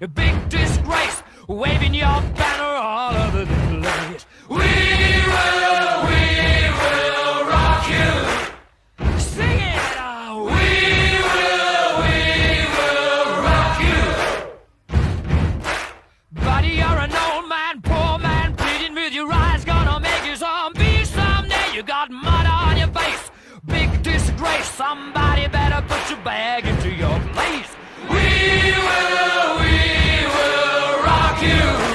a big disgrace, waving your banner all over the place. We will rock you. Sing it out. We will rock you. Buddy, you're an old man, poor man, pleading with your eyes, gonna make you zombie someday. You got mud on your face, big disgrace. Somebody better put your bag into your place. We will rock you.